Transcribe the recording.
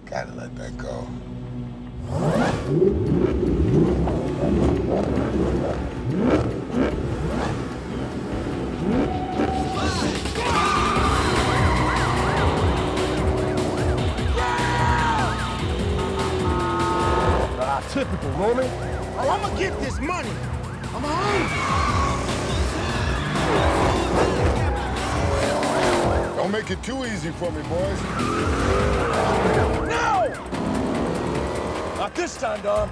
Gotta let that go. Typical, Roman. Oh, I'm gonna get this money. I'm hungry. Don't make it too easy for me, boys. No! Not this time, Dom.